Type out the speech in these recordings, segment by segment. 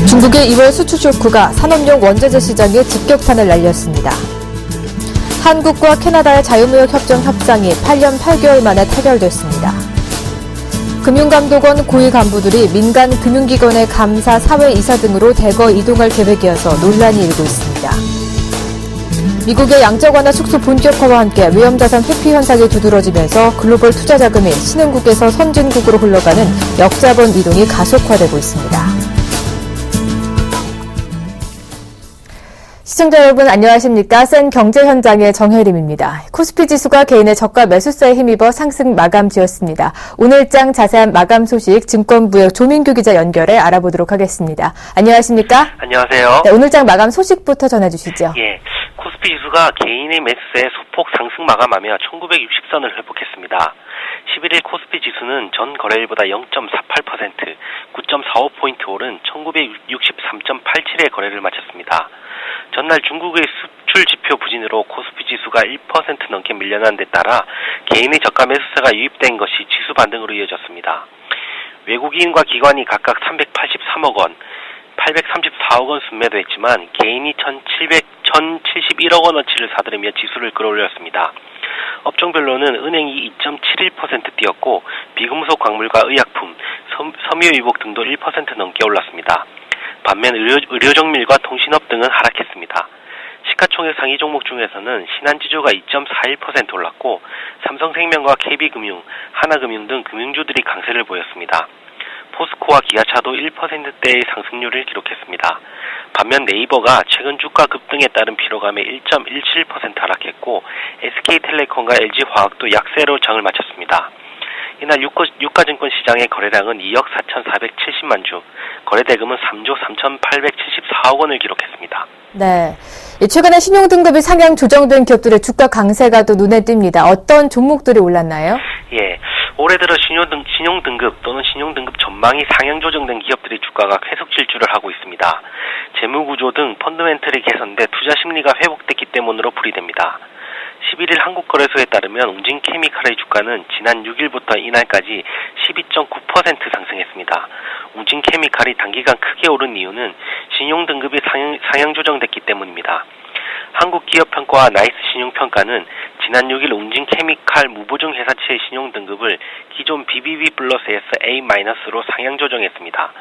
중국의 2월 수출 쇼크가 산업용 원자재 시장에 직격탄을 날렸습니다. 한국과 캐나다의 자유무역 협정 협상이 8년 8개월 만에 타결됐습니다. 금융감독원 고위 간부들이 민간 금융기관의 감사, 사회이사 등으로 대거 이동할 계획이어서 논란이 일고 있습니다. 미국의 양적 완화 축소 본격화와 함께 위험자산 회피 현상이 두드러지면서 글로벌 투자 자금이 신흥국에서 선진국으로 흘러가는 역자본 이동이 가속화되고 있습니다. 시청자 여러분 안녕하십니까? 센 경제 현장의 정혜림입니다. 코스피 지수가 개인의 저가 매수세에 힘입어 상승 마감지었습니다. 오늘장 자세한 마감 소식 증권부의 조민규 기자 연결해 알아보도록 하겠습니다. 안녕하십니까? 안녕하세요. 네, 오늘장 마감 소식부터 전해주시죠. 예, 코스피 지수가 개인의 매수세에 소폭 상승 마감하며 1960선을 회복했습니다. 11일 코스피 지수는 전 거래일보다 0.48%, 9.45포인트 오른 1963.87의 거래를 마쳤습니다. 전날 중국의 수출 지표 부진으로 코스피 지수가 1% 넘게 밀려난 데 따라 개인의 저가 매수세가 유입된 것이 지수 반등으로 이어졌습니다. 외국인과 기관이 각각 383억 원, 834억 원 순매도했지만 개인이 1,071억 원어치를 사들이며 지수를 끌어올렸습니다. 업종별로는 은행이 2.71% 뛰었고 비금속 광물과 의약품, 섬유유복 등도 1% 넘게 올랐습니다. 반면 의료정밀과 통신업 등은 하락했습니다. 시가총액 상위 종목 중에서는 신한지주가 2.41% 올랐고 삼성생명과 KB금융, 하나금융 등 금융주들이 강세를 보였습니다. 포스코와 기아차도 1%대의 상승률을 기록했습니다. 반면 네이버가 최근 주가 급등에 따른 피로감에 1.17% 하락했고 SK텔레콤과 LG화학도 약세로 장을 마쳤습니다. 이날 유가증권 시장의 거래량은 2억 4,470만 주, 거래대금은 3조 3,874억 원을 기록했습니다. 네, 최근에 신용등급이 상향 조정된 기업들의 주가 강세가 또 눈에 띕니다. 어떤 종목들이 올랐나요? 예, 올해 들어 신용등급 또는 신용등급 전망이 상향 조정된 기업들의 주가가 계속 질주를 하고 있습니다. 재무구조 등 펀더멘털이 개선돼 투자 심리가 회복됐기 때문으로 풀이됩니다. 11일 한국거래소에 따르면 웅진케미칼의 주가는 지난 6일부터 이날까지 12.9% 상승했습니다. 웅진케미칼이 단기간 크게 오른 이유는 신용등급이 상향 조정됐기 때문입니다. 한국기업평가와 나이스 신용평가는 지난 6일 웅진케미칼 무보증 회사채의 신용등급을 기존 BBB 플러스에서 A-로 상향 조정했습니다.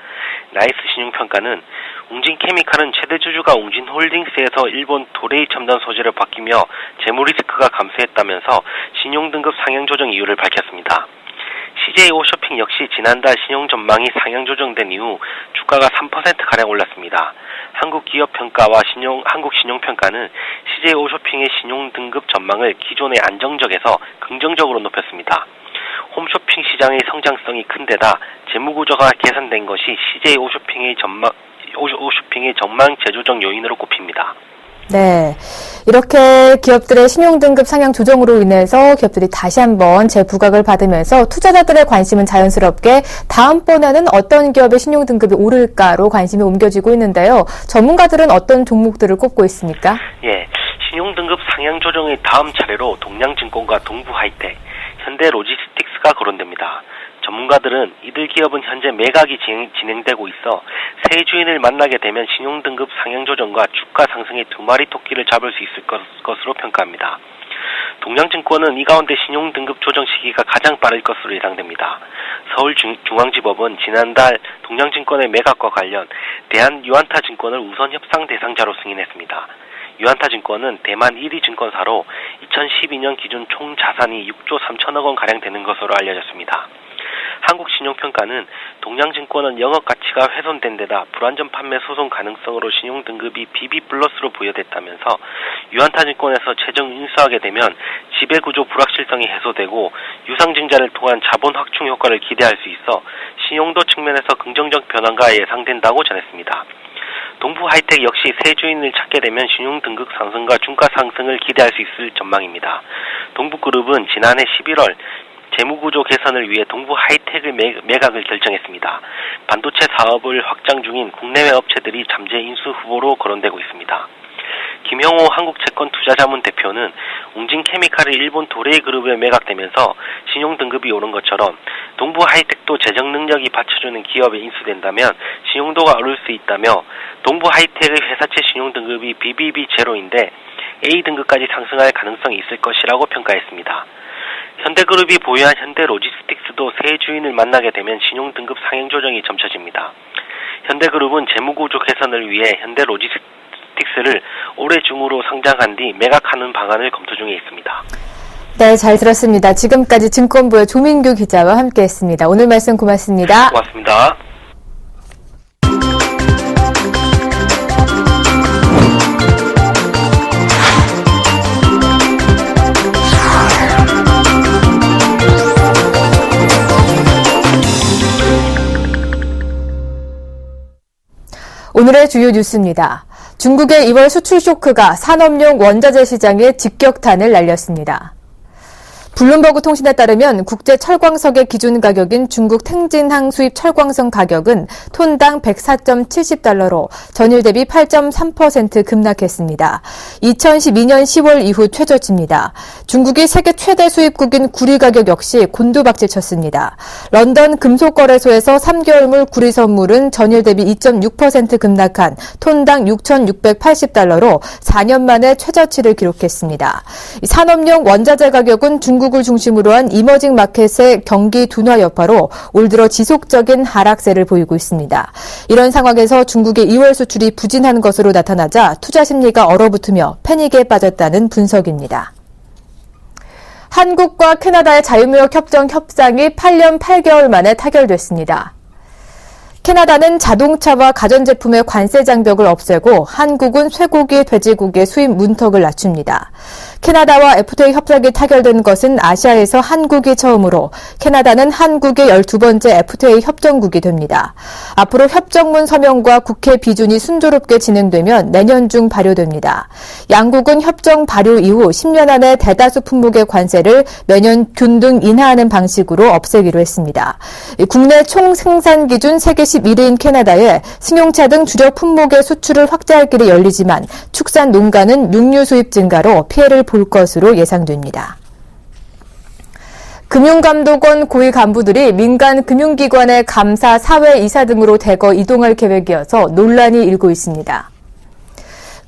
나이스 신용평가는 웅진케미칼은 최대 주주가 웅진홀딩스에서 일본 도레이 첨단 소재를 바뀌며 재무 리스크가 감소했다면서 신용등급 상향 조정 이유를 밝혔습니다. CJ 오쇼핑 역시 지난달 신용 전망이 상향 조정된 이후 주가가 3%가량 올랐습니다. 한국기업평가와 한국신용평가는 CJ 오쇼핑의 신용등급 전망을 기존의 안정적에서 긍정적으로 높였습니다. 홈쇼핑 시장의 성장성이 큰 데다 재무구조가 개선된 것이 CJ 오쇼핑의 전망 재조정 요인으로 꼽힙니다. 네, 이렇게 기업들의 신용등급 상향 조정으로 인해서 기업들이 다시 한번 재부각을 받으면서 투자자들의 관심은 자연스럽게 다음번에는 어떤 기업의 신용등급이 오를까로 관심이 옮겨지고 있는데요. 전문가들은 어떤 종목들을 꼽고 있습니까? 예, 신용등급 상향 조정의 다음 차례로 동양증권과 동부하이텍, 현대로지스틱스가 거론됩니다. 전문가들은 이들 기업은 현재 매각이 진행되고 있어 새 주인을 만나게 되면 신용등급 상향 조정과 주가 상승의 두 마리 토끼를 잡을 수 있을 것으로 평가합니다. 동양증권은 이 가운데 신용등급 조정 시기가 가장 빠를 것으로 예상됩니다. 서울중앙지법은 지난달 동양증권의 매각과 관련 대한유안타증권을 우선 협상 대상자로 승인했습니다. 유안타증권은 대만 1위 증권사로 2012년 기준 총 자산이 6조 3천억 원가량 되는 것으로 알려졌습니다. 한국신용평가는 동양증권은 영업가치가 훼손된 데다 불완전 판매 소송 가능성으로 신용등급이 BB 플러스로 부여됐다면서 유안타증권에서 최종 인수하게 되면 지배구조 불확실성이 해소되고 유상증자를 통한 자본 확충 효과를 기대할 수 있어 신용도 측면에서 긍정적 변화가 예상된다고 전했습니다. 동부하이텍 역시 새 주인을 찾게 되면 신용등급 상승과 주가 상승을 기대할 수 있을 전망입니다. 동부그룹은 지난해 11월 재무구조 개선을 위해 동부하이텍을 매각을 결정했습니다. 반도체 사업을 확장 중인 국내외 업체들이 잠재 인수 후보로 거론되고 있습니다. 김형호 한국채권투자자문 대표는 웅진케미칼이 일본 도레이그룹에 매각되면서 신용등급이 오른 것처럼 동부하이텍도 재정 능력이 받쳐주는 기업에 인수된다면 신용도가 오를 수 있다며 동부하이텍의 회사채 신용등급이 BBB 제로인데 A등급까지 상승할 가능성이 있을 것이라고 평가했습니다. 현대그룹이 보유한 현대로지스틱스도 새 주인을 만나게 되면 신용등급 상향 조정이 점쳐집니다. 현대그룹은 재무구조 개선을 위해 현대로지스틱스를 올해 중으로 상장한 뒤 매각하는 방안을 검토 중에 있습니다. 네, 잘 들었습니다. 지금까지 증권부의 조민규 기자와 함께했습니다. 오늘 말씀 고맙습니다. 고맙습니다. 오늘의 주요 뉴스입니다. 중국의 2월 수출 쇼크가 산업용 원자재 시장에 직격탄을 날렸습니다. 블룸버그 통신에 따르면 국제 철광석의 기준 가격인 중국 탱진항 수입 철광석 가격은 톤당 104.70달러로 전일 대비 8.3% 급락했습니다. 2012년 10월 이후 최저치입니다. 중국이 세계 최대 수입국인 구리 가격 역시 곤두박질쳤습니다. 런던 금속거래소에서 3개월물 구리 선물은 전일 대비 2.6% 급락한 톤당 6,680달러로 4년 만에 최저치를 기록했습니다. 산업용 원자재 가격은 중국을 중심으로 한 이머징 마켓의 경기 둔화 여파로 올 들어 지속적인 하락세를 보이고 있습니다. 이런 상황에서 중국의 2월 수출이 부진한 것으로 나타나자 투자 심리가 얼어붙으며 패닉에 빠졌다는 분석입니다. 한국과 캐나다의 자유무역 협정 협상이 8년 8개월 만에 타결됐습니다. 캐나다는 자동차와 가전제품의 관세 장벽을 없애고 한국은 쇠고기, 돼지고기의 수입 문턱을 낮춥니다. 캐나다와 FTA 협상이 타결된 것은 아시아에서 한국이 처음으로 캐나다는 한국의 12번째 FTA 협정국이 됩니다. 앞으로 협정문 서명과 국회 비준이 순조롭게 진행되면 내년 중 발효됩니다. 양국은 협정 발효 이후 10년 안에 대다수 품목의 관세를 매년 균등 인하하는 방식으로 없애기로 했습니다. 국내 총 생산 기준 세계 11위인 캐나다에 승용차 등 주력 품목의 수출을 확대할 길이 열리지만 축산 농가는 육류 수입 증가로 피해를 볼 것으로 예상됩니다. 금융감독원 고위 간부들이 민간 금융기관의 감사, 사회 이사 등으로 대거 이동할 계획이어서 논란이 일고 있습니다.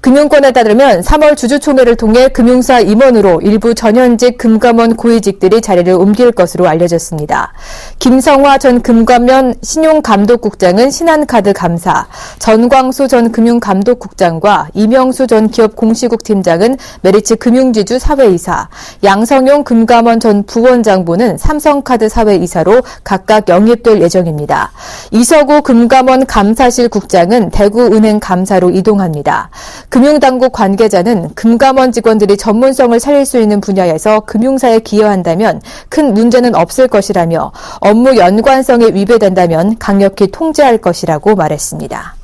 금융권에 따르면 3월 주주총회를 통해 금융사 임원으로 일부 전현직 금감원 고위직들이 자리를 옮길 것으로 알려졌습니다. 김성화 전 금감원 신용감독국장은 신한카드 감사, 전광수 전 금융감독국장과 이명수 전 기업공시국팀장은 메리츠 금융지주 사회이사, 양성용 금감원 전 부원장보는 삼성카드 사회이사로 각각 영입될 예정입니다. 이서구 금감원 감사실 국장은 대구은행 감사로 이동합니다. 금융당국 관계자는 금감원 직원들이 전문성을 살릴 수 있는 분야에서 금융사에 기여한다면 큰 문제는 없을 것이라며 업무 연관성에 위배된다면 강력히 통제할 것이라고 말했습니다.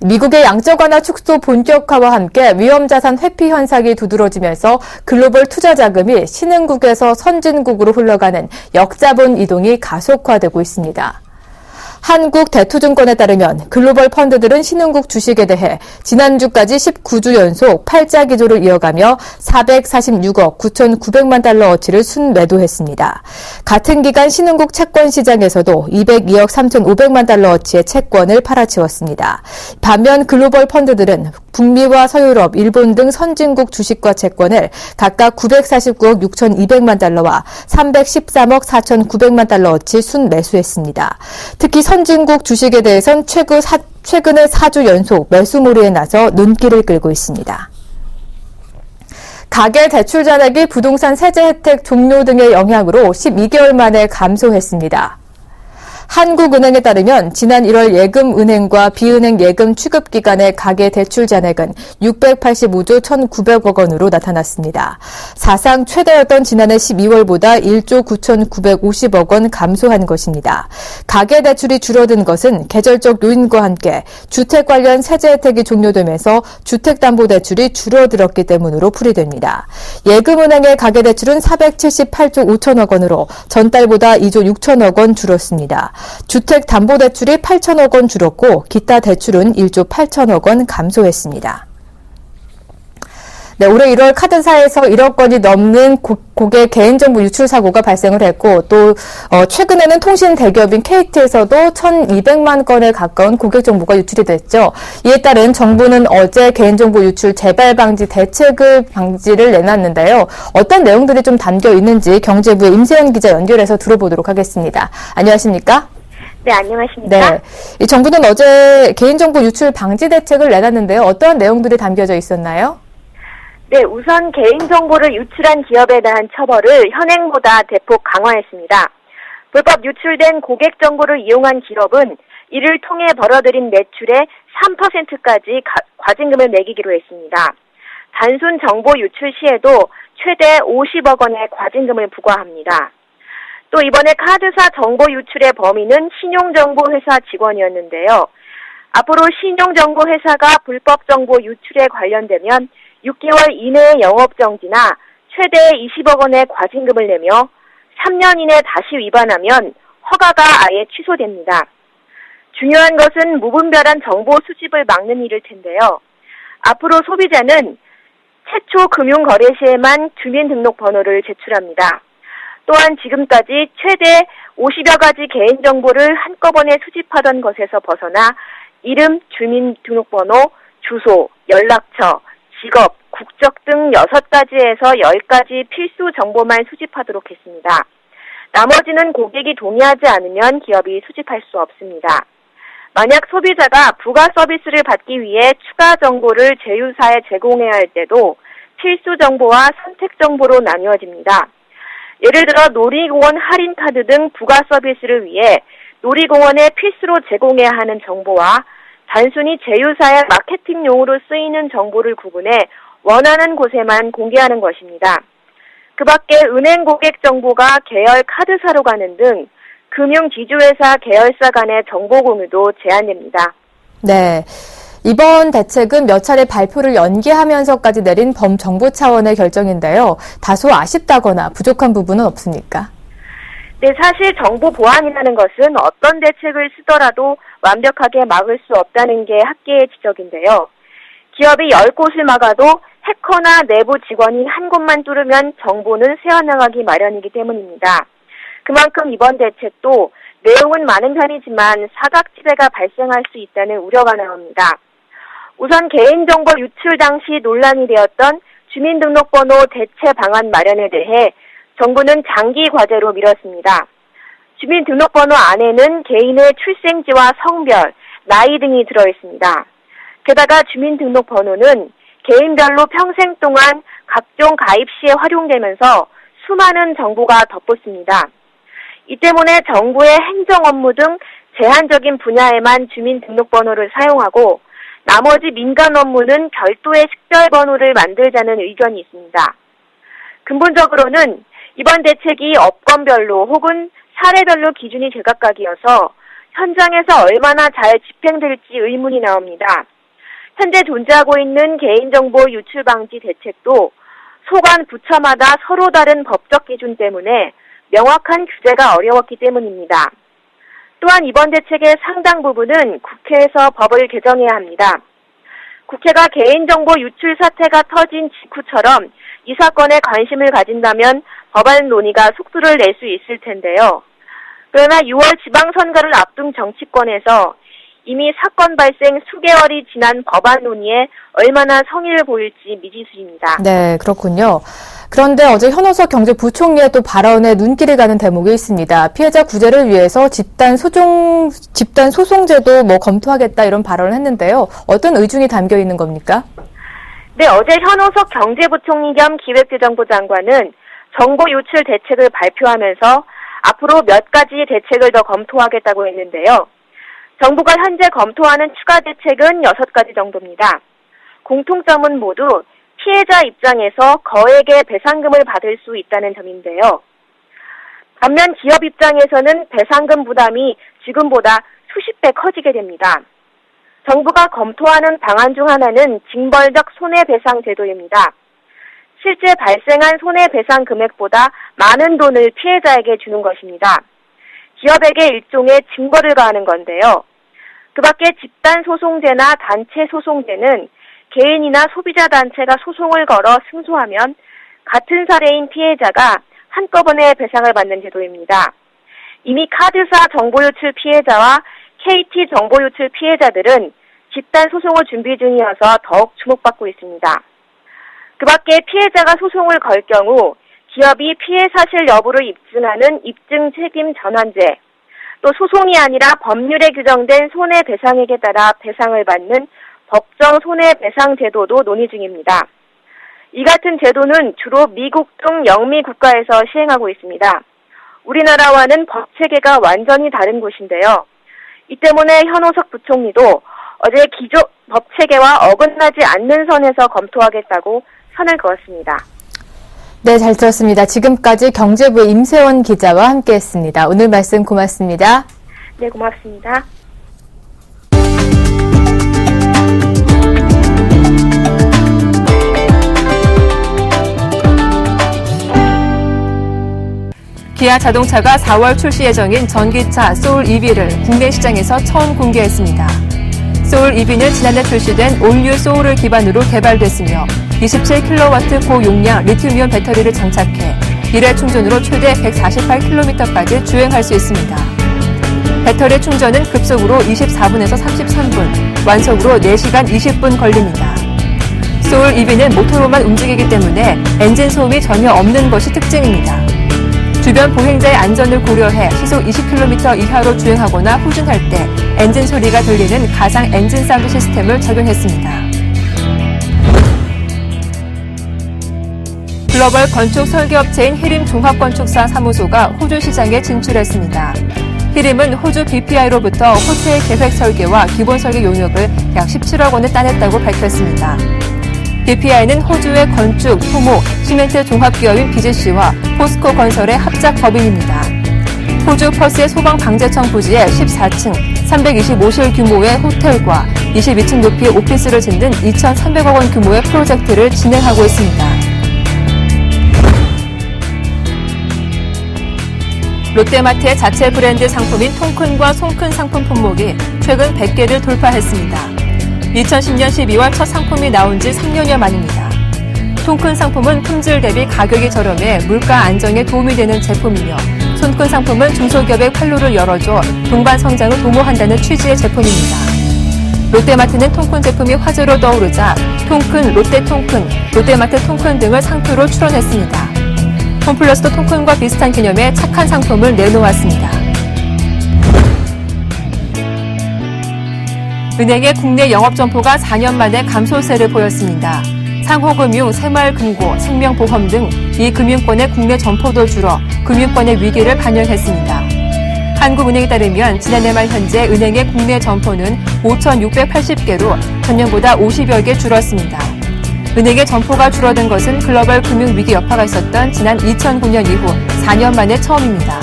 미국의 양적 완화 축소 본격화와 함께 위험자산 회피 현상이 두드러지면서 글로벌 투자 자금이 신흥국에서 선진국으로 흘러가는 역자본 이동이 가속화되고 있습니다. 한국 대투증권에 따르면 글로벌 펀드들은 신흥국 주식에 대해 지난주까지 19주 연속 팔자 기조를 이어가며 446억 9,900만 달러어치를 순매도했습니다. 같은 기간 신흥국 채권 시장에서도 202억 3,500만 달러어치의 채권을 팔아치웠습니다. 반면 글로벌 펀드들은 북미와 서유럽, 일본 등 선진국 주식과 채권을 각각 949억 6,200만 달러와 313억 4,900만 달러어치 순매수했습니다. 특히 선진국 주식에 대해선 최근에 4주 연속 매수몰이에 나서 눈길을 끌고 있습니다. 가계대출 잔액이 부동산 세제 혜택 종료 등의 영향으로 12개월 만에 감소했습니다. 한국은행에 따르면 지난 1월 예금은행과 비은행 예금 취급기관의 가계대출 잔액은 685조 1,900억 원으로 나타났습니다. 사상 최대였던 지난해 12월보다 1조 9,950억 원 감소한 것입니다. 가계대출이 줄어든 것은 계절적 요인과 함께 주택 관련 세제 혜택이 종료되면서 주택담보대출이 줄어들었기 때문으로 풀이됩니다. 예금은행의 가계대출은 478조 5천억 원으로 전달보다 2조 6천억 원 줄었습니다. 주택담보대출이 8천억 원 줄었고 기타 대출은 1조 8천억 원 감소했습니다. 네, 올해 1월 카드사에서 1억 건이 넘는 고객 개인정보 유출 사고가 발생을 했고 또 최근에는 통신 대기업인 KT에서도 1,200만 건에 가까운 고객 정보가 유출이 됐죠. 이에 따른 정부는 어제 개인정보 유출 재발 방지 대책을 방지를 내놨는데요. 어떤 내용들이 좀 담겨 있는지 경제부의 임세연 기자 연결해서 들어보도록 하겠습니다. 안녕하십니까? 네, 안녕하십니까? 네, 이 정부는 어제 개인정보 유출 방지 대책을 내놨는데요. 어떠한 내용들이 담겨져 있었나요? 네, 우선 개인정보를 유출한 기업에 대한 처벌을 현행보다 대폭 강화했습니다. 불법 유출된 고객 정보를 이용한 기업은 이를 통해 벌어들인 매출의 3%까지 과징금을 매기기로 했습니다. 단순 정보 유출 시에도 최대 50억 원의 과징금을 부과합니다. 또 이번에 카드사 정보 유출의 범인은 신용정보회사 직원이었는데요. 앞으로 신용정보회사가 불법 정보 유출에 관련되면 6개월 이내의 영업정지나 최대 20억 원의 과징금을 내며 3년 이내 다시 위반하면 허가가 아예 취소됩니다. 중요한 것은 무분별한 정보 수집을 막는 일일 텐데요. 앞으로 소비자는 최초 금융거래 시에만 주민등록번호를 제출합니다. 또한 지금까지 최대 50여 가지 개인정보를 한꺼번에 수집하던 것에서 벗어나 이름, 주민등록번호, 주소, 연락처, 직업, 국적 등 6가지에서 10가지 필수 정보만 수집하도록 했습니다. 나머지는 고객이 동의하지 않으면 기업이 수집할 수 없습니다. 만약 소비자가 부가 서비스를 받기 위해 추가 정보를 제휴사에 제공해야 할 때도 필수 정보와 선택 정보로 나뉘어집니다. 예를 들어 놀이공원 할인카드 등 부가 서비스를 위해 놀이공원에 필수로 제공해야 하는 정보와 단순히 제휴사의 마케팅용으로 쓰이는 정보를 구분해 원하는 곳에만 공개하는 것입니다. 그 밖에 은행 고객 정보가 계열 카드사로 가는 등 금융지주회사 계열사 간의 정보 공유도 제한됩니다. 네. 이번 대책은 몇 차례 발표를 연기하면서까지 내린 범정부 차원의 결정인데요. 다소 아쉽다거나 부족한 부분은 없습니까? 네, 사실 정보 보안이라는 것은 어떤 대책을 쓰더라도 완벽하게 막을 수 없다는 게 학계의 지적인데요. 기업이 10곳을 막아도 해커나 내부 직원이 한 곳만 뚫으면 정보는 새어나가기 마련이기 때문입니다. 그만큼 이번 대책도 내용은 많은 편이지만 사각지대가 발생할 수 있다는 우려가 나옵니다. 우선 개인정보 유출 당시 논란이 되었던 주민등록번호 대체 방안 마련에 대해 정부는 장기 과제로 미뤘습니다. 주민등록번호 안에는 개인의 출생지와 성별, 나이 등이 들어있습니다. 게다가 주민등록번호는 개인별로 평생 동안 각종 가입 시에 활용되면서 수많은 정보가 덧붙습니다. 이 때문에 정부의 행정 업무 등 제한적인 분야에만 주민등록번호를 사용하고 나머지 민간 업무는 별도의 식별번호를 만들자는 의견이 있습니다. 근본적으로는 이번 대책이 업권별로 혹은 사례별로 기준이 제각각이어서 현장에서 얼마나 잘 집행될지 의문이 나옵니다. 현재 존재하고 있는 개인정보 유출 방지 대책도 소관 부처마다 서로 다른 법적 기준 때문에 명확한 규제가 어려웠기 때문입니다. 또한 이번 대책의 상당 부분은 국회에서 법을 개정해야 합니다. 국회가 개인정보 유출 사태가 터진 직후처럼 이 사건에 관심을 가진다면 법안 논의가 속도를 낼 수 있을 텐데요. 그러나 6월 지방선거를 앞둔 정치권에서 이미 사건 발생 수개월이 지난 법안 논의에 얼마나 성의를 보일지 미지수입니다. 네, 그렇군요. 그런데 어제 현호석 경제부총리의 또 발언에 눈길이 가는 대목이 있습니다. 피해자 구제를 위해서 집단 소송제도 검토하겠다 이런 발언을 했는데요. 어떤 의중이 담겨 있는 겁니까? 네, 어제 현호석 경제부총리 겸 기획재정부 장관은 정보 유출 대책을 발표하면서 앞으로 몇 가지 대책을 더 검토하겠다고 했는데요. 정부가 현재 검토하는 추가 대책은 6가지 정도입니다. 공통점은 모두 피해자 입장에서 거액의 배상금을 받을 수 있다는 점인데요. 반면 기업 입장에서는 배상금 부담이 지금보다 수십 배 커지게 됩니다. 정부가 검토하는 방안 중 하나는 징벌적 손해배상 제도입니다. 실제 발생한 손해배상 금액보다 많은 돈을 피해자에게 주는 것입니다. 기업에게 일종의 징벌을 가하는 건데요. 그 밖에 집단소송제나 단체소송제는 개인이나 소비자 단체가 소송을 걸어 승소하면 같은 사례인 피해자가 한꺼번에 배상을 받는 제도입니다. 이미 카드사 정보유출 피해자와 KT 정보유출 피해자들은 집단 소송을 준비 중이어서 더욱 주목받고 있습니다. 그 밖에 피해자가 소송을 걸 경우 기업이 피해 사실 여부를 입증하는 입증 책임 전환제, 또 소송이 아니라 법률에 규정된 손해배상액에 따라 배상을 받는 법정 손해배상 제도도 논의 중입니다. 이 같은 제도는 주로 미국 등 영미 국가에서 시행하고 있습니다. 우리나라와는 법 체계가 완전히 다른 곳인데요. 이 때문에 현호석 부총리도 어제 기존 법 체계와 어긋나지 않는 선에서 검토하겠다고 선을 그었습니다. 네, 잘 들었습니다. 지금까지 경제부의 임세원 기자와 함께했습니다. 오늘 말씀 고맙습니다. 네, 고맙습니다. 기아 자동차가 4월 출시 예정인 전기차 소울 EV를 국내 시장에서 처음 공개했습니다. 소울 EV는 지난해 출시된 올뉴 소울을 기반으로 개발됐으며 27kW 고용량 리튬이온 배터리를 장착해 일회 충전으로 최대 148km까지 주행할 수 있습니다. 배터리 충전은 급속으로 24분에서 33분, 완속으로 4시간 20분 걸립니다. 소울 EV는 모터로만 움직이기 때문에 엔진 소음이 전혀 없는 것이 특징입니다. 주변 보행자의 안전을 고려해 시속 20km 이하로 주행하거나 후진할 때 엔진 소리가 들리는 가상 엔진 사운드 시스템을 적용했습니다. 글로벌 건축 설계업체인 히림 종합건축사 사무소가 호주 시장에 진출했습니다. 히림은 호주 BPI로부터 호텔 계획 설계와 기본 설계 용역을 약 17억 원을 따냈다고 밝혔습니다. BPI는 호주의 건축, 토목, 시멘트 종합기업인 BGC와 포스코 건설의 합작 법인입니다. 호주 퍼스의 소방방재청 부지에 14층, 325실 규모의 호텔과 22층 높이의 오피스를 짓는 2,300억 원 규모의 프로젝트를 진행하고 있습니다. 롯데마트의 자체 브랜드 상품인 통큰과 송큰 상품 품목이 최근 100개를 돌파했습니다. 2010년 12월 첫 상품이 나온 지 3년여 만입니다. 통큰 상품은 품질 대비 가격이 저렴해 물가 안정에 도움이 되는 제품이며 손큰 상품은 중소기업의 활로를 열어줘 동반 성장을 도모한다는 취지의 제품입니다. 롯데마트는 통큰 제품이 화제로 떠오르자 통큰, 롯데 통큰, 롯데마트 통큰 등을 상표로 출원했습니다. 홈플러스도 통큰과 비슷한 개념의 착한 상품을 내놓았습니다. 은행의 국내 영업점포가 4년 만에 감소세를 보였습니다. 상호금융, 새마을금고, 생명보험 등 이 금융권의 국내 점포도 줄어 금융권의 위기를 반영했습니다. 한국은행에 따르면 지난해 말 현재 은행의 국내 점포는 5,680개로 전년보다 50여 개 줄었습니다. 은행의 점포가 줄어든 것은 글로벌 금융위기 여파가 있었던 지난 2009년 이후 4년 만에 처음입니다.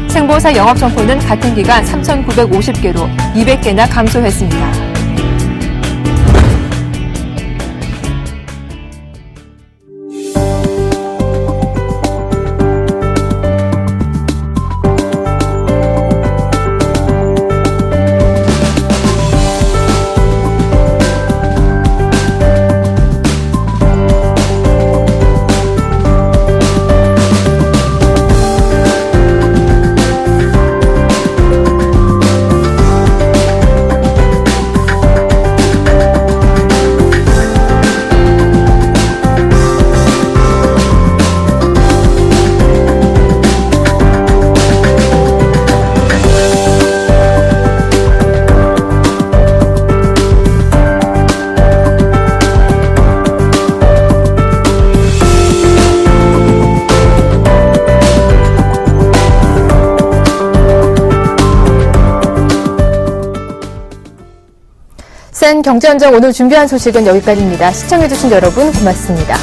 생보사 영업점포는 같은 기간 3,950개로 200개나 감소했습니다. 센 경제현장 오늘 준비한 소식은 여기까지입니다. 시청해주신 여러분 고맙습니다.